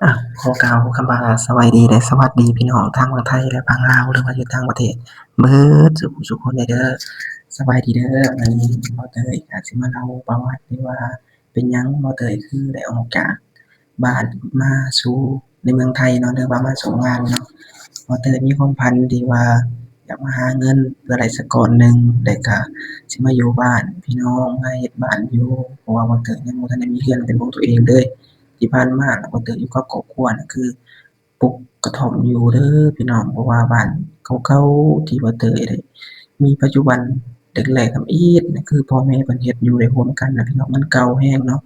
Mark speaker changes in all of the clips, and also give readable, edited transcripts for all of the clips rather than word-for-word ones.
Speaker 1: อะขอกล่าวคำว่าสบายดีและสวัสดีพี่น้องทั้งฝั่งไทยและฝั่งลาวหรือว่าอยู่ต่างประเทศเบิดสุขุสุขคนเด้อสบายดีเด้อวันนี้บ่เตยก็สิมาเล่าประวัติที่ว่าเป็นหยังบ่เตยคือได้ออกจากบ้านมาสู่ในเมืองไทยเนาะหรือว่ามาสู่งานเนาะบ่เตยมีความฝันที่ว่าอยากมาหาเงินเพื่อได้สักก้อนหนึ่งแล้วก็สิมาอยู่บ้านพี่น้องมาเฮ็ดบ้านอยู่เพราะว่าบ่เตยยังบ่ทันได้มีเรือนเป็นของตัวเองเลย ที่ผ่านมาน่ะบ่ได้อยู่กับครอบครัวน่ะคือปลูกกระท่อมอยู่เด้อพี่น้องเพราะว่าบ้านเก่าๆที่บ่เตยได้มีปัจจุบันแรกๆทำอิฐน่ะคือพ่อแม่เพิ่นเฮ็ดอยู่ได้ร่วมกันน่ะพี่น้องมันเก่าแรงเนาะ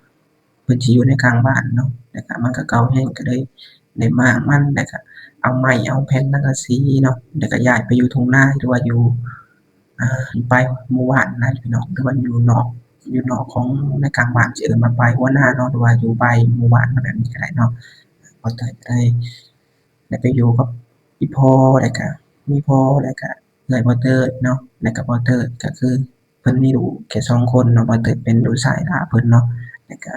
Speaker 1: เพิ่นสิอยู่ในกลางบ้านเนาะแล้วก็มันก็เก่าแรงก็เลยได้ม้างมันแล้วก็เอาไม้เอาแผ่นสังกะสีเนาะแล้วก็ย้ายไปอยู่ทุ่งนาหรือว่าอยู่อยู่ปลายหมู่บ้านนะพี่น้องหรือว่าอยู่นอกของในกลางบ้านสิเอิ้นว่าปลายหัวนาเนาะหรือว่าอยู่ปลายหมู่บ้านแบบนี้ก็ได้เนาะ บ่เติบได้ได้ไปอยู่กับอีพ่อแล้วก็มีพ่อแล้วก็เอื้อยบ่เติบเนาะแล้วก็บ่เติบก็คือเพิ่นมีลูกแค่สองคนเนาะบ่เติบเป็นลูกชายท่าเพิ่นเนาะแล้วก็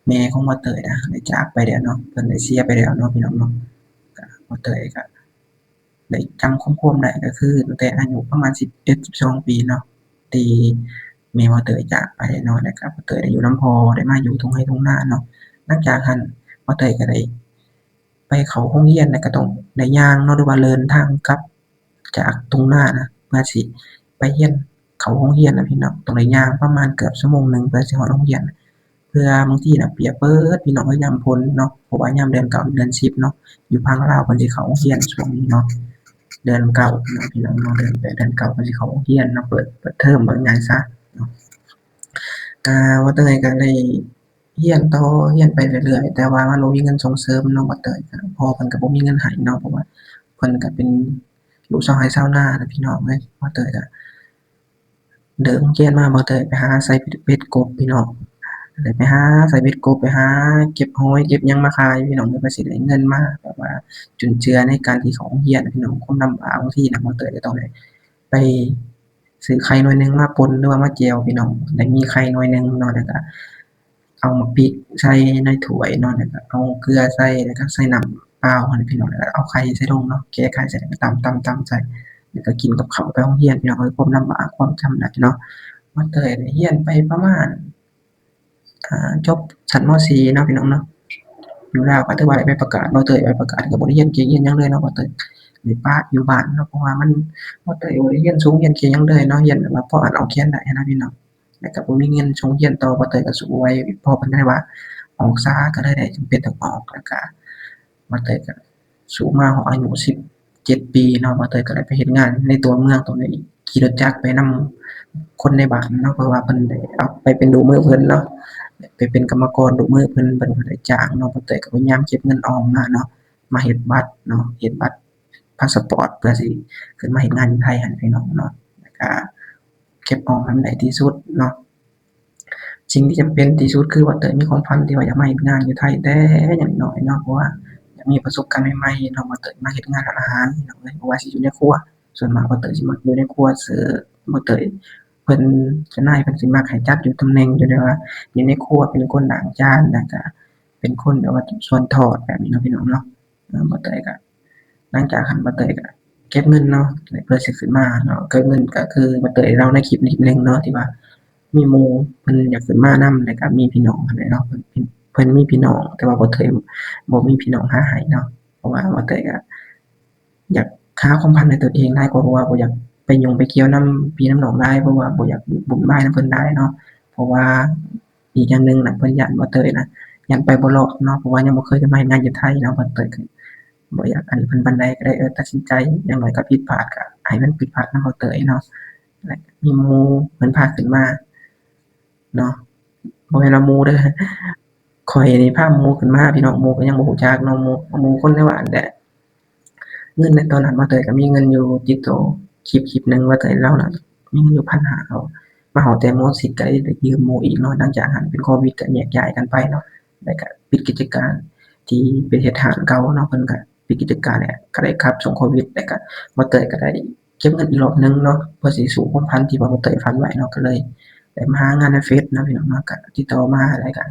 Speaker 1: แม่ของบ่เติบอะได้จากไปแล้วเนาะเพิ่นได้เสียไปแล้วเนาะพี่น้องเนาะก็บ่เติบก็ได้จำความได้ก็คือตั้งแต่อายุประมาณ11-12ปีเนาะที่แม่บ่เติบจากไปเนาะแล้วก็บ่เติบได้อยู่นำพ่อได้มาอยู่ทุ่งไร่ทุ่งนาเนาะหลังจากนั้นบ่เติบก็ได้ ไปเข้าโรงเรียนน่ะก็ต้องได้ย่างเนาะหรือว่าเดินทางกลับจากทุ่งนานะเพื่อสิไปเรียนเข้าโรงเรียนน่ะพี่น้องต้องได้ย่างประมาณเกือบชั่วโมงหนึ่งเพื่อสิฮอดโรงเรียนเพื่อบางทีน่ะเปียกเบิดพี่น้องเอ้ยยามฝนเนาะเพราะว่ายามเดือนเก้าเดือน10เนาะอยู่ฝั่งลาวเพิ่นสิเข้าโรงเรียนช่วงนี้เนาะเดือนเก้าเนาะพี่น้องเนาะเดือน8เดือนเก้าเพิ่นสิเข้าโรงเรียนเนาะเปิดเทอมว่าง่ายซะเนาะ ว่าแต่ใดก็ได้เรียนต่อเรียนไปเรื่อยๆแต่ว่ามันบ่มีเงินส่งเสริมเนาะว่าเตยก็พ่อเพิ่นก็บ่มีเงินให้เนาะเพราะว่าเพิ่นก็เป็นลูกชาวไร่ชาวนาน่ะพี่น้องเอ้ยว่าเตยก็เลิกโรงเรียนมาบ่เตยไปหาไสเบ็ดกบพี่น้องได้ไปหาไสเบ็ดกบไปหาเก็บหอยเก็บหยังมาขายพี่น้องเพื่อสิได้เงินมาแบบว่าจุนเจือในการที่เข้าโรงเรียนอะพี่น้องความลำบากบางทีน่ะบ่เตยก็ต้องได้ไปซื้อไข่หน่วยหนึ่งมาป่นหรือว่ามาแจ่วพี่น้องได้มีไข่หน่วยหนึ่งเนาะแล้วก็ เอามาพริกใส่ในถ้วยเนาะแล้วก็เอาเกลือใส่แล้วก็ใส่น้ำเปล่าหั้นน่ะพี่น้องแล้วก็เอาไข่ใส่ลงเนาะแกะไข่ใส่แล้วก็ตำๆๆใส่แล้วก็กินกับข้าวไปโรงเรียนพี่น้องเอ้ยความลำบากความจำได้เนาะมันก็ได้เรียนไปประมาณจบชั้นม. 4เนาะพี่น้องเนาะอยู่ลาวก็ถือว่าได้ใบประกาศบ่เตยใบประกาศก็บ่ได้เรียนเก่งเรียนหยังเลยเนาะบ่เตยได้ปะอยู่บ้านเนาะเพราะว่ามันบ่เตยบ่ได้เรียนสูงเรียนเก่งหยังเลยเนาะเรียนแบบว่าพออ่านออกเขียนได้หั้นนะพี่น้อง แล้วก็บ่มีเงินส่งเรียนต่อบ่เตยก็สู้ไว้พ่อเพิ่นก็เลยว่าออกซะก็เลยได้จำเป็นต้องออกแล้วก็บ่เตยก็สู้มาฮอดอายุ17ปีเนาะบ่เตยก็ได้ไปเฮ็ดงานในตัวเมืองตรงนี้ขี่รถจักรไปนำคนในบ้านเนาะเพราะว่าเพิ่นได้เอาไปเป็นลูกมือเพิ่นเนาะไปเป็นกรรมกรลูกมือเพิ่นก็ได้จ้างเนาะบ่เตยก็พยายามเก็บเงินออมมาเนาะมาเฮ็ดบัตรเนาะเฮ็ดบัตรพาสปอร์ตเพื่อสิขึ้นมาเฮ็ดงานอยู่ไทยหั้นพี่น้องเนาะแล้วก็เก็บออมให้มันได้ที่สุดเนาะ สิ่งที่จำเป็นที่สุดคือว่าเตยมีความฝันที่ว่าอยากมาเฮ็ดงานอยู่ไทยแต่อย่างน้อยเนาะเพราะว่าอยากมีประสบการณ์ใหม่ๆเนาะว่าเตยมาเฮ็ดงานร้านอาหารพี่น้องเอ้ยบ่ว่าสิอยู่ในครัวส่วนมากว่าเตยสิมักอยู่ในครัวเสิร์ฟบ่เตยเพิ่นเจ้านายเพิ่นสิมักให้จัดอยู่ตำแหน่งอยู่แบบว่าอยู่ในครัวเป็นคนล้างจานแล้วก็เป็นคนแบบว่าส่วนทอดแบบนี้เนาะพี่น้องเนาะบ่เตยก็หลังจากหั้นบ่เตยก็เก็บเงินเนาะเพื่อสิขึ้นมาเนาะเก็บเงินก็คือบ่เตยเล่าในคลิปหนึ่งเนาะที่ว่า มีหมู่เพิ่นอยากขึ้นมานำแล้วก็มีพี่น้องหั้นแหละเนาะเพิ่นมีพี่น้องแต่ว่าบ่เคยบ่มีพี่น้องหาให้เนาะเพราะว่าบ่เตยก็อยากหาความพันให้ตัวเองหลายกว่าเพราะว่าบ่อยากไปยุ่งไปเกี่ยวนํพี่นำน้องหลายเพราะว่าบ่อยากวุ่นวายนำเพิ่นหลายเนาะเพราะว่าอีกอย่างหนึ่งน่ะเพิ่นย้านบ่เตยน่ะย้านไปบ่รอดเนาะเพราะว่ายังบ่เคยได้มาเฮ็ดงานอยู่ไทยเนาะบ่เตยก็บ่อยากอันนี้เพิ่นปานใดก็เลยตัดสินใจอย่างน้อยก็ผิดพลาดก็ให้มันผิดพลาดนำบ่เตยเนาะและมีหมู่เพิ่นพาขึ้นมา เนาะบ่แม่นว่าหมู่เด้อข้อยนี่พาหมู่ขึ้นมาพี่น้องหมู่ก็ยังบ่รู้จักเนาะหมู่คนในบ้านแต่เงินในตอนนั้นบ่เตยก็มีเงินอยู่ติดโตคลิปหนึ่งว่าเตยเล่าน่ะมีเงินอยู่1,500เขามาฮอดแต่ม.10ก็ได้ยืมหมู่อีกเนาะหลังจากนั้นเป็นโควิดก็แยกย้ายกันไปเนาะแล้วก็ปิดกิจการที่ไปเฮ็ดห้านเก่าเนาะเพิ่นก็ปิดกิจการเนี่ยก็ได้ครับช่วงโควิดแล้วก็บ่เตยก็ได้เก็บเงินอีกรอบหนึ่งเนาะเพื่อสิสู่ความฝันที่ว่าบ่เตยฝันไว้เนาะก็เลย ได้มาหางานในเฟซเนาะพี่น้องเนาะก็ติดต่อมาแล้วก็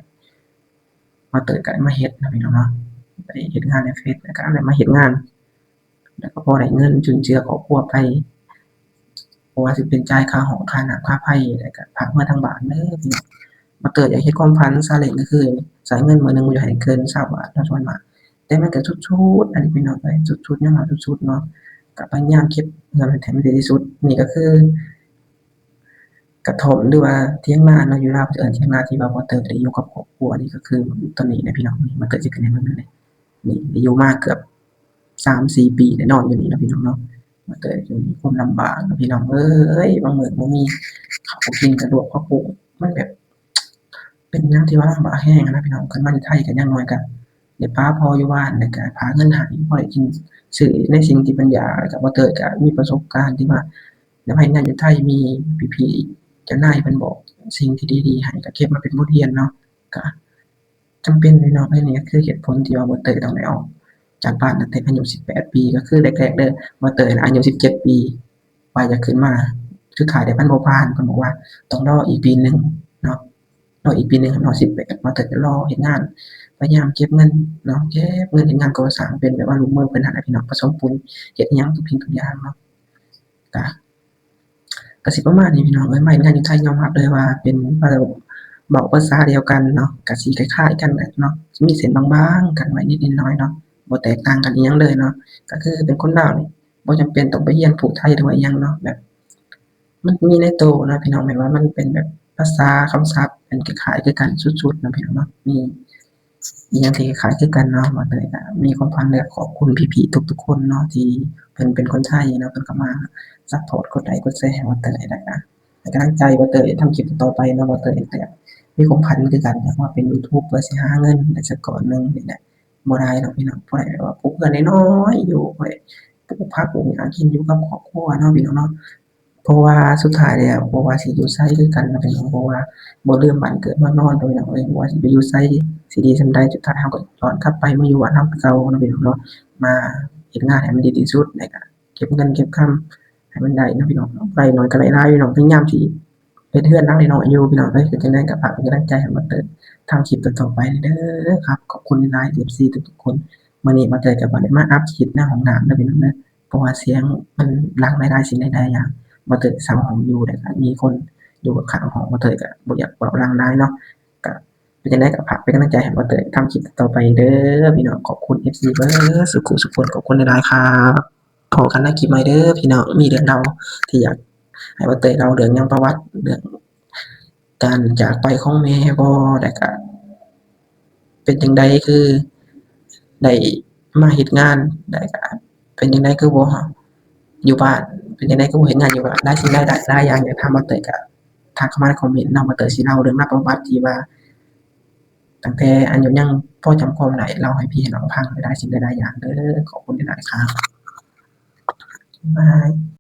Speaker 1: มาเตยก็ได้มาเฮ็ดเนาะพี่น้องเนาะ ไปเฮ็ดงานในเฟซแล้วก็ได้มาเฮ็ดงานแล้วก็พอได้เงินจุนเจือครอบครัวไปบ่ว่าสิเป็นจ่ายค่าหอค่าน้ำค่าไฟแล้วก็ฝากมาทางบ้านเด้อพี่น้องบ่เกิดอยากเฮ็ดความฝันซาเล้งก็คือใช้เงินมื้อหนึ่งบ่อยากให้เกิน20บาทเนาะส่วนมากแต่มันก็สุดๆอันนี้พี่น้องเอ้ยสุดๆยามว่าสุดๆเนาะก็พยายามเก็บเงินให้ได้ที่สุดนี่ก็คือกระท่อมหรือว่าเถียงนาเนาะอยู่ลาวเขาจะเอิ้นเถียงนาที่ว่าบ่เติบได้อยู่กับครอบครัวนี่ก็คือตอนนี้นะพี่น้องนี่มันเกิดสิขึ้นในเมืองนั่นแหละนี่ได้อยู่มาเกือบ3-4ปีได้นอนอยู่นี่เนาะพี่น้องเนาะมันเกิดอยู่มีความลำบากเนาะพี่น้องเอ้ยบางมื้อบ่มีข้าวกินก็ลวกผักบุ้งมันแบบเป็นหยังที่ว่าลำบากแรงอะนะพี่น้องคันมาอยู่ไทยก็อย่างน้อยก็ได้พาพ่ออยู่บ้านแล้วก็หาเงินให้พอได้กินซื้อในสิ่งที่เพิ่นอยากแล้วก็บ่เติบก็มีประสบการณ์ที่ว่าแล้วมาเฮ็ดงานอยู่ไทยมีพี่ๆ เจ้านายเพิ่นบอกสิ่งที่ดีๆให้ก็เก็บมาเป็นบทเรียนเนาะก็จำเป็นเลยเนาะอันนี้ก็คือเหตุผลที่ว่าบ่เตยต้องได้ออกจากบ้านตั้งแต่อายุ18ปีก็คือแรกๆเด้อบ่เตยน่ะอายุ17ปีว่าจะขึ้นมาสุดท้ายได้มันบ่ผ่านเพิ่นบอกว่าต้องรออีกปีหนึ่งเนาะรออีกปีหนึ่งรอ18บ่เตยก็รอเฮ็ดงานพยายามเก็บเงินเนาะเก็บเงินเฮ็ดงานก่อสร้างเป็นแบบว่าลูกมือเพิ่นนั่นแหละพี่น้องผสมปูนเฮ็ดอิหยังทุกสิ่งทุกอย่างเนาะก็ ก็สิประมาณนี้พี่น้องเอ้ยมาเฮ็ดงานอยู่ไทยยอมรับเลยว่าเป็นเว้าภาษาเดียวกันเนาะก็สิคล้ายๆกันแหละเนาะมีเส้นบางๆกันไว้นิดๆหน่อยๆเนาะบ่แตกต่างกันอิหยังเลยเนาะก็คือเป็นคนลาวนี่บ่จำเป็นต้องไปเรียนพูดไทยหรือว่าอิหยังเนาะแบบมันมีในตัวเนาะพี่น้องแบบว่ามันเป็นแบบภาษาคำศัพท์มันคล้ายๆคือกันสุดๆเนาะพี่น้องเนาะมีอิหยังที่คล้ายๆคือกันเนาะว่าเลยก็มีความฝันอยากขอบคุณพี่ๆทุกๆคนเนาะที่เพิ่นเป็นคนไทยเนาะเพิ่นก็มา ซัปพอร์ตกดไลค์กดแชร์ให้บ่เตยแล้วก็ให้กำลังใจบ่เตยทำคลิปต่อๆไปเนาะบ่เตยก็อยากมีความฝันคือกันอยากมาเป็นยูทูบเพื่อสิหาเงินได้สักก้อนหนึ่งนี่แหละบ่ได้ดอกพี่น้องผู้ใดแบบว่าปลูกเรือนน้อยๆอยู่ผู้ใดปลูกผักปลูกหยังกินอยู่กับครอบครัวเนาะพี่น้องเนาะเพราะว่าสุดท้ายแล้วบ่ว่าสิอยู่ไสคือกันเนาะพี่น้องเพราะว่าบ่ลืมบ้านเกิดเมืองนอนเนาะพี่น้องเอ้ยบ่ว่าสิไปอยู่ไสสิดีส่ำใดสุดท้ายเราก็ย้อนกลับไปมาอยู่บ้านเราคือเก่าเนาะพี่น้องเนาะมาเฮ็ดงานให้มันดีที่สุดแล้วก็เก็บเงินเก็บคำ ให้มันได้เนาะพี่น้องเนาะได้น้อยก็ได้หลายพี่น้องพยายามที่เฮ็ดเรือนหลังน้อยๆอยู่พี่น้องเอ้ยเฮ็ดจั่งใดก็ฝากเป็นกำลังใจให้บ่เติบทำคลิปต่อๆไปเด้อครับขอบคุณหลายๆ FC ทุกๆคนมื้อนี้บ่เติบก็บ่ได้มาอัปคลิปหน้าห้องน้ำเด้อพี่น้องเด้อเพราะว่าเสียงมันหลั่งหลายๆสิ่งหลายๆอย่างบ่เติบเช่าห้องอยู่แล้วก็มีคนอยู่ข้างห้องบ่เติบก็บ่อยากเว้าดังหลายเนาะก็เป็นจั่งใดก็ฝากเป็นกำลังใจให้บ่เติบทำคลิปต่อๆไปเด้อพี่น้องขอบคุณ FC เบิดสุขุสุขคนขอบคุณหลายๆครับพอกันในคลิปใหม่เด้อพี่น้องมีเรื่องเล่าที่อยาก ให้ว่าเตยเล่าเรื่องหยังประวัติเรื่องการจากไปของแม่บ่แล้วก็เป็นจั่งใดคือได้มาเฮ็ดงานแล้วก็เป็นจั่งใดคือบ่อยู่บ้านเป็นจั่งใดคือบ่เฮ็ดงานอยู่บ้านหลายสิ่งหลายหลายอย่างอยากถามบ่เตยก็ทักเข้ามาในคอมเมนต์เนาะบ่เตยสิเล่าเรื่องราวประวัติที่ว่าตั้งแต่อายุยังพอจำความได้เล่าให้พี่ให้น้องฟังหลายๆสิ่งหลายๆอย่างเด้อขอบคุณหลายๆครับบ๊ายบาย